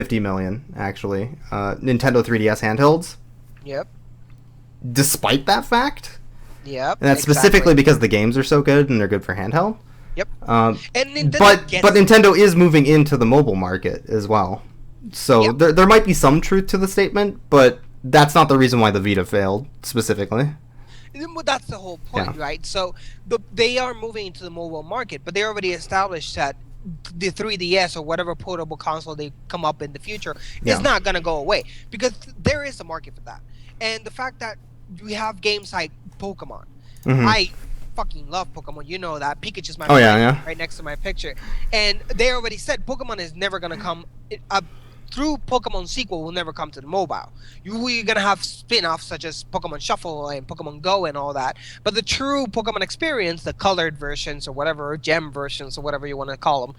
50 million actually. Nintendo 3DS handhelds. Yep. Despite that fact, Yep. and that's specifically because the games are so good and they're good for handheld. Yep. And Nintendo but Nintendo is moving into the mobile market as well. So Yep. there might be some truth to the statement, but that's not the reason why the Vita failed specifically. Well, that's the whole point, Yeah. right? So they are moving into the mobile market, but they already established that the 3DS or whatever portable console they come up in the future Yeah. is not going to go away because there is a market for that. And the fact that we have games like Pokemon, Mhm. I fucking love Pokemon. You know that Pikachu's my Oh, yeah, friend yeah. right next to my picture, and they already said Pokemon is never going to come. Through Pokemon sequel will never come to the mobile. We're gonna have spin-offs such as Pokemon Shuffle and Pokemon Go and all that. But the true Pokemon experience, the colored versions or whatever, gem versions or whatever you want to call them,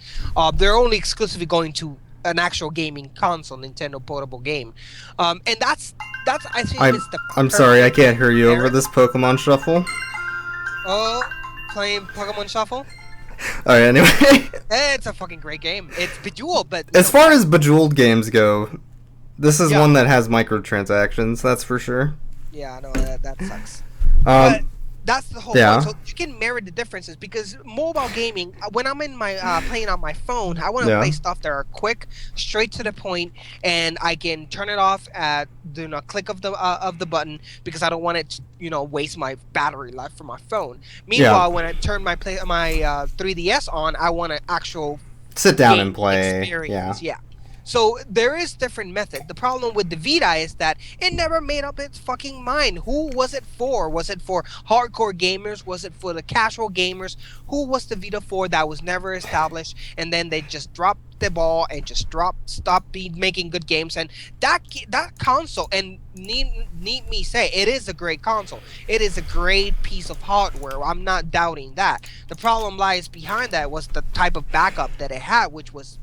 they're only exclusively going to an actual gaming console, Nintendo portable game. And that's I think I'm it's the I'm sorry, I perfect can't hear you over comparison. this Pokemon Shuffle. Oh, playing Pokemon Shuffle. All right, anyway. It's a fucking great game. It's Bejeweled, but As far as Bejeweled games go, this is Yeah. one that has microtransactions, that's for sure. yeah, no, that sucks. Um, But that's the whole yeah. point. So you can marry the differences because mobile gaming, when I'm in my playing on my phone, I want to Yeah. play stuff that are quick, straight to the point, and I can turn it off at the click of the button because I don't want it to waste my battery life for my phone. Meanwhile, when I turn my 3DS on, I want an actual Sit down game and play. experience. Yeah. So there is different method. The problem with the Vita is that it never made up its fucking mind. Who was it for? Was it for hardcore gamers? Was it for the casual gamers? Who was the Vita for? That was never established. And then they just dropped the ball and just stopped making good games. And that console, and need me say, it is a great console. It is a great piece of hardware. I'm not doubting that. The problem lies behind that was the type of backup that it had, which was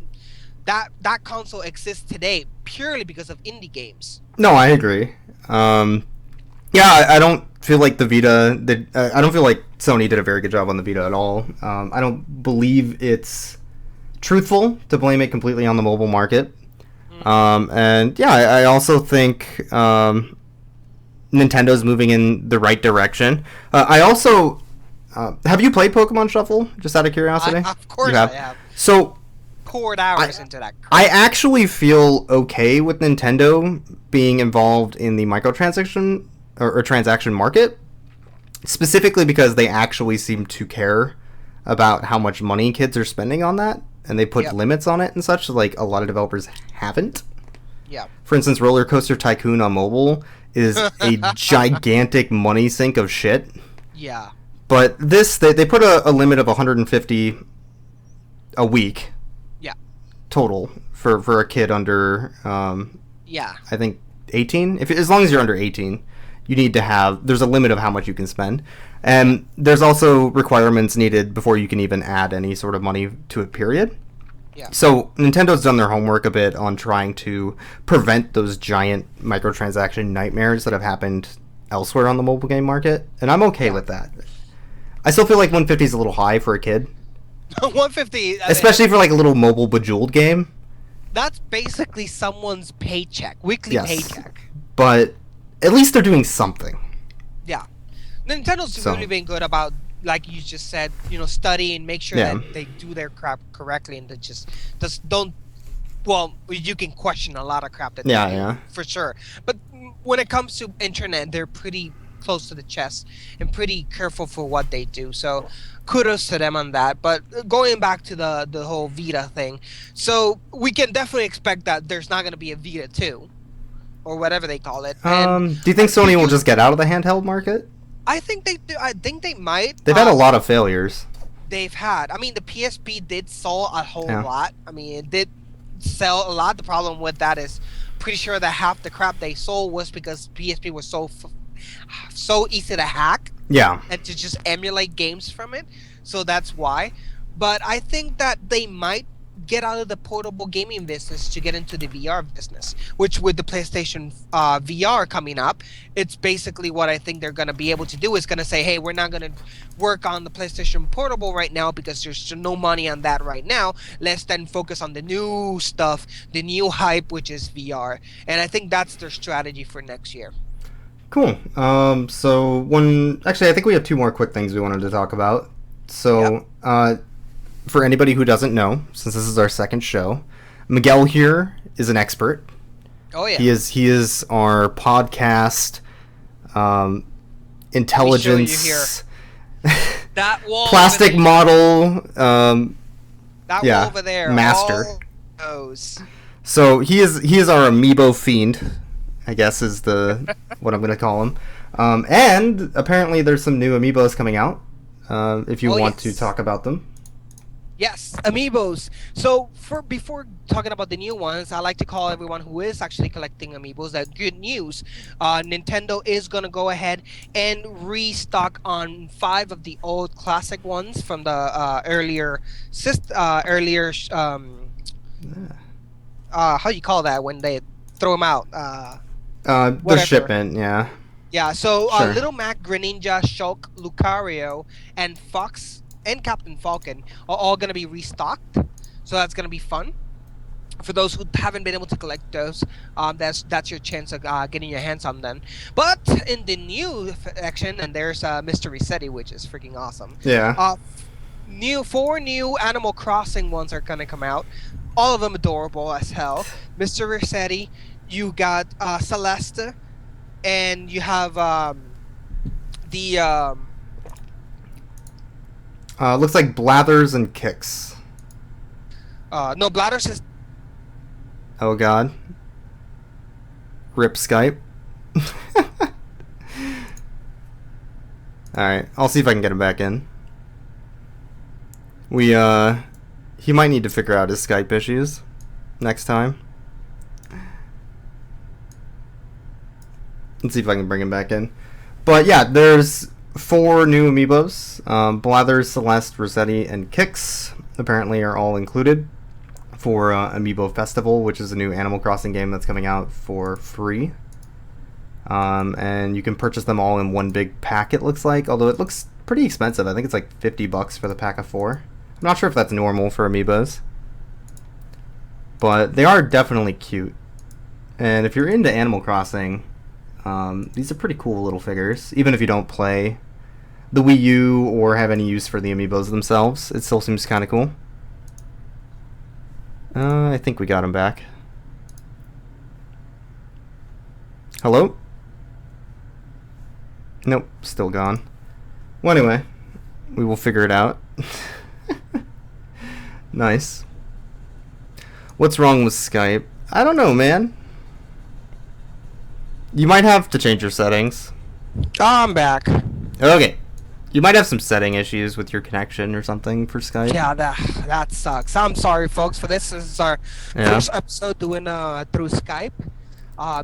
that console exists today purely because of indie games. No, I agree. Yeah, I don't feel like the Vita. I don't feel like Sony did a very good job on the Vita at all. I don't believe it's truthful to blame it completely on the mobile market. And yeah, I also think Nintendo's moving in the right direction. I also have you played Pokemon Shuffle? Just out of curiosity. Of course, You I have So poured hours into that. I actually feel okay with Nintendo being involved in the microtransaction or transaction market, specifically because they actually seem to care about how much money kids are spending on that, and they put limits on it and such, like a lot of developers haven't. Yeah. For instance, Roller Coaster Tycoon on mobile is a gigantic money sink of shit. Yeah. But this, they put a limit of 150 a week. Yeah. Total for a kid under Yeah. I think 18. If as long as you're under 18, you need to have there's a limit of how much you can spend. And there's also requirements needed before you can even add any sort of money to it, period. Yeah. So Nintendo's done their homework a bit on trying to prevent those giant microtransaction nightmares that have happened elsewhere on the mobile game market, and I'm okay with that. I still feel like 150 is a little high for a kid. 150, especially for like a little mobile Bejeweled game. That's basically someone's paycheck, weekly paycheck. But at least they're doing something. Yeah. Nintendo's really been good about, like you just said, study and make sure that they do their crap correctly, and they just don't. Well, you can question a lot of crap that they do, for sure. But when it comes to internet, they're pretty close to the chest and pretty careful for what they do. So kudos to them on that. But going back to the whole Vita thing, so we can definitely expect that there's not going to be a Vita 2 or whatever they call it. Do you think Sony will just get out of the handheld market? I think they do. I think they might. They've had a lot of failures. They've had. I mean, the PSP did sell a whole lot. I mean, it did sell a lot. The problem with that is, pretty sure that half the crap they sold was because PSP was so easy to hack. Yeah. And to just emulate games from it. So that's why. But I think that they might get out of the portable gaming business to get into the VR business, which with the PlayStation VR coming up, it's basically what I think they're going to be able to do is going to say, hey, we're not going to work on the PlayStation Portable right now because there's no money on that right now. Let's then focus on the new stuff, the new hype, which is VR. And I think that's their strategy for next year. Cool. Actually, I think we have two more quick things we wanted to talk about. So, for anybody who doesn't know, since this is our second show, Miguel here is an expert. Oh yeah. He is our podcast intelligence That wall plastic model that wall over there master. All So he is our amiibo fiend, I guess is the what I'm going to call him. And apparently there's some new amiibos coming out. If you want to talk about them. Yes, amiibos. So before talking about the new ones, I like to call everyone who is actually collecting amiibos that good news. Nintendo is gonna go ahead and restock on 5 of the old classic ones from the earlier how do you call that when they throw them out? The shipment, yeah. Yeah, so Sure. Little Mac, Greninja, Shulk, Lucario, and Fox and Captain Falcon are all going to be restocked. So that's going to be fun. For those who haven't been able to collect those, that's your chance of getting your hands on them. But in the new section, and there's Mr. Resetti, which is freaking awesome. Yeah. 4 new Animal Crossing ones are going to come out. All of them adorable as hell. Mr. Resetti, you got Celeste, and you have looks like Blathers and Kicks. no, Blathers is. Oh god. Rip Skype. Alright, I'll see if I can get him back in. He might need to figure out his Skype issues next time. Let's see if I can bring him back in. But yeah, there's 4 new amiibos. Blathers, Celeste, Rossetti, and Kix apparently are all included for Amiibo Festival, which is a new Animal Crossing game that's coming out for free. And you can purchase them all in one big pack, it looks like, although it looks pretty expensive. I think it's like $50 for the pack of 4. I'm not sure if that's normal for amiibos, but they are definitely cute. And if you're into Animal Crossing, these are pretty cool little figures. Even if you don't play the Wii U or have any use for the amiibos themselves, it still seems kind of cool. I think we got him back. Hello? Nope, still gone. Well, anyway, we will figure it out. Nice. What's wrong with Skype? I don't know, man. You might have to change your settings. I'm back. Okay. You might have some setting issues with your connection or something for Skype. Yeah, that sucks. I'm sorry, folks, for this. This is our first episode doing through Skype.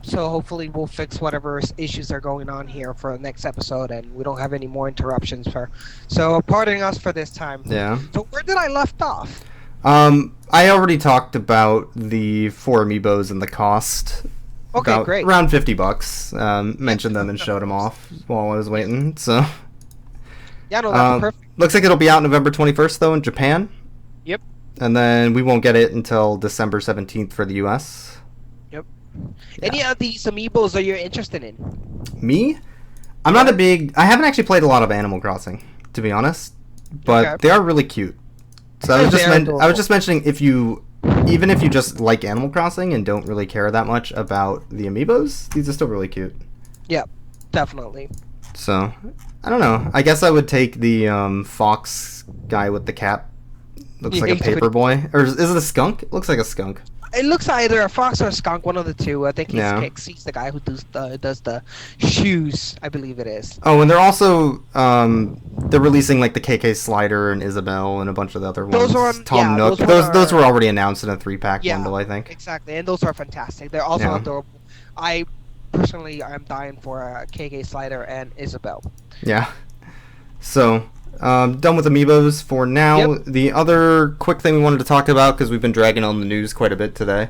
So hopefully we'll fix whatever issues are going on here for the next episode, and we don't have any more interruptions. So pardon us for this time. Yeah. So where did I left off? I already talked about the 4 amiibos and the cost. Okay, great. Around $50. Mentioned them and showed them off while I was waiting. So. Yeah, no, that's perfect. Looks like it'll be out November 21st though in Japan. Yep. And then we won't get it until December 17th for the US. Yep. Yeah. Any of these amiibos that you're interested in? Me? I'm not a big... I haven't actually played a lot of Animal Crossing, to be honest. But they are really cute. So I was just mentioning even if you just like Animal Crossing and don't really care that much about the amiibos, these are still really cute. Yep, definitely. So, I don't know. I guess I would take the fox guy with the cap. Looks like a paper boy. Or is it a skunk? It looks like a skunk. It looks either a fox or a skunk, one of the two. I think he's Yeah. He's the guy who does the shoes, I believe it is. Oh, and they're also they're releasing like the KK Slider and Isabelle and a bunch of the other ones. Those are Tom Nook. Those were already announced in a 3-pack bundle, I think. Exactly, and those are fantastic. They're also adorable. I personally am dying for a KK Slider and Isabelle. Yeah. So, Done with amiibos for now. Yep. The other quick thing we wanted to talk about, because we've been dragging on the news quite a bit today,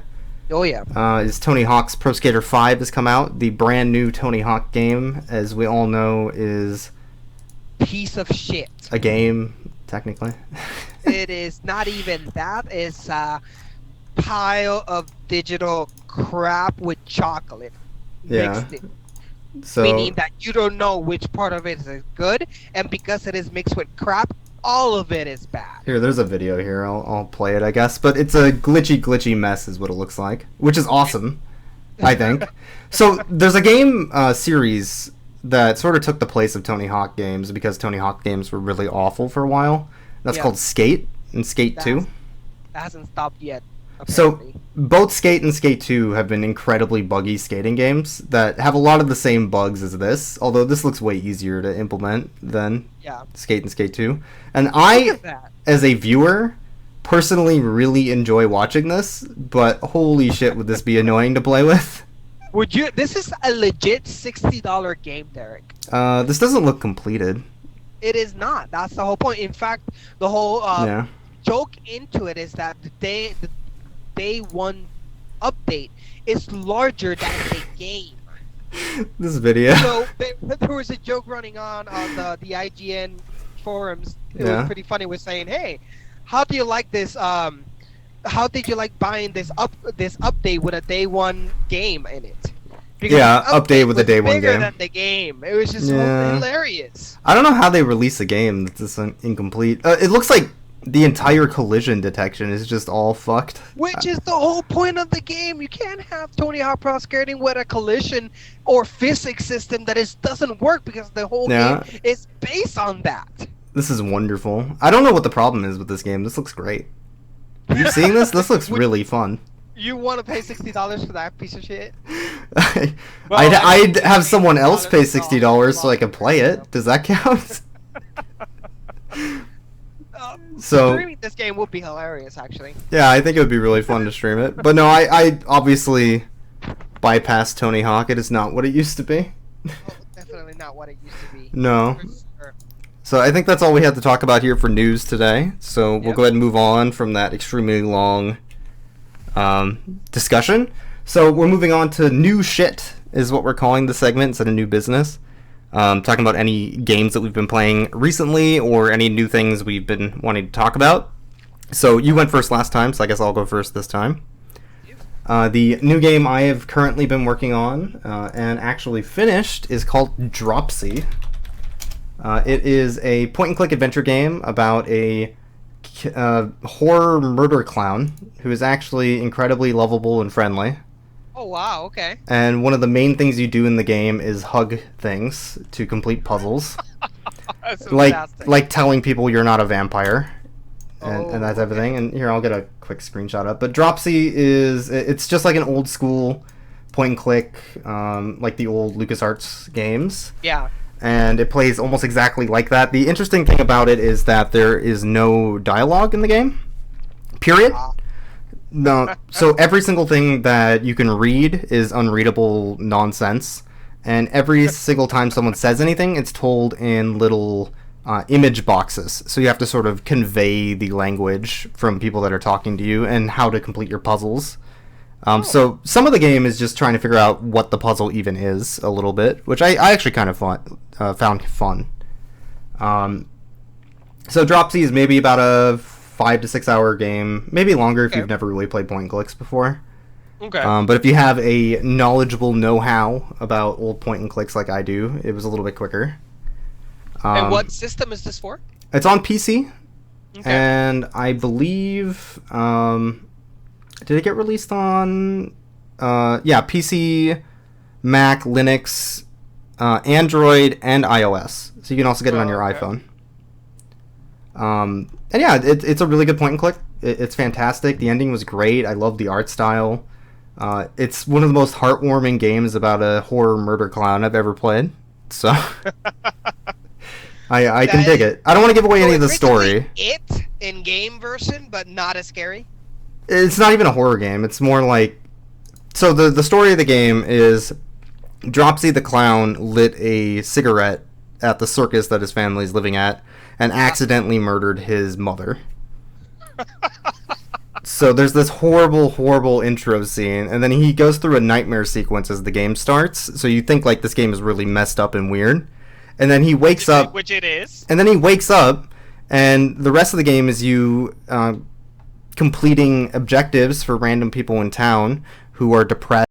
Oh yeah. is Tony Hawk's Pro Skater 5 has come out. The brand new Tony Hawk game, as we all know, is Piece of shit. a game, technically. It is not even that. It's a pile of digital crap with chocolate Yeah. mixed in. So Meaning that you don't know which part of it is good, and because it is mixed with crap, all of it is bad. here, there's a video here. I'll play it, I guess. But it's a glitchy mess, is what it looks like, which is awesome, I think. So there's a game series that sort of took the place of Tony Hawk games because Tony Hawk games were really awful for a while. That's Yeah. called Skate and Skate 2. That hasn't stopped yet. So Apparently. both Skate and Skate 2 have been incredibly buggy skating games that have a lot of the same bugs as this, although this looks way easier to implement than Yeah. Skate and Skate 2. And Look I, at that. as a viewer, personally really enjoy watching this, but holy shit would this be annoying to play with. Would you? This is a legit $60 game, Derek. This doesn't look completed. It is not. That's the whole point. In fact, the whole Yeah. joke into it is that the day one update is larger than the game. This video. So there was a joke running on the IGN forums. It Yeah. was pretty funny. Was saying, "Hey, how do you like this? How did you like buying this update with a day one game in it?" Because Yeah, the update with a was day one bigger game. than the game. It was just Yeah. hilarious. I don't know how they release a game that's this incomplete. It looks like the entire collision detection is just all fucked. Which is the whole point of the game. You can't have Tony Hawk Pro Skating with a collision or physics system that doesn't work because the whole Yeah. game is based on that. This is wonderful. I don't know what the problem is with this game. This looks great. Are you seeing this? This looks really fun. You want to pay $60 for that piece of shit? I'd have someone else pay $60 so I could play it. Does that count? So Streaming this game would be hilarious, actually. yeah, I think it would be really fun to stream it. But no, I obviously bypassed Tony Hawk. It is not what it used to be. Oh, definitely not what it used to be. No. For sure. So I think that's all we had to talk about here for news today. So we'll Yep. go ahead and move on from that extremely long discussion. So we're moving on to new shit, is what we're calling the segment instead of new business. Talking about any games that we've been playing recently or any new things we've been wanting to talk about. So you went first last time, so I guess I'll go first this time. The new game I have currently been working on and actually finished is called Dropsy. It is a point-and-click adventure game about a horror murder clown who is actually incredibly lovable and friendly. Oh, wow, okay. And one of the main things you do in the game is hug things to complete puzzles. That's like fantastic. like telling people you're not a vampire and that type of okay. thing. And here, I'll get a quick screenshot up. But Dropsy it's just like an old school point-and-click, like the old LucasArts games. Yeah. And it plays almost exactly like that. The interesting thing about it is that there is no dialogue in the game. Period. No. So every single thing that you can read is unreadable nonsense. And every single time someone says anything, it's told in little image boxes. So you have to sort of convey the language from people that are talking to you and how to complete your puzzles. So some of the game is just trying to figure out what the puzzle even is a little bit, which I actually kind of found fun. So Dropsy is maybe about a 5 to 6 hour game, maybe longer if Okay. you've never really played point and clicks before. Okay. But if you have a knowledgeable know-how about old point and clicks like I do, it was a little bit quicker. And what system is this for? It's on PC, Okay. and I believe did it get released on PC, Mac, Linux, Android, and iOS. So you can also get it on your okay. iPhone. And yeah, it's a really good point and click. It's fantastic. The ending was great. I love the art style. It's one of the most heartwarming games about a horror murder clown I've ever played. So I can dig it. I don't want to give away So any of the it's basically story. It in game version, but not as scary. It's not even a horror game. It's more like... So the story of the game is Dropsy the clown lit a cigarette at the circus that his family is living at, and accidentally murdered his mother. So there's this horrible, horrible intro scene, and then he goes through a nightmare sequence as the game starts. So you think like this game is really messed up and weird, and then he wakes up, which it is. And then he wakes up, and the rest of the game is you completing objectives for random people in town who are depressed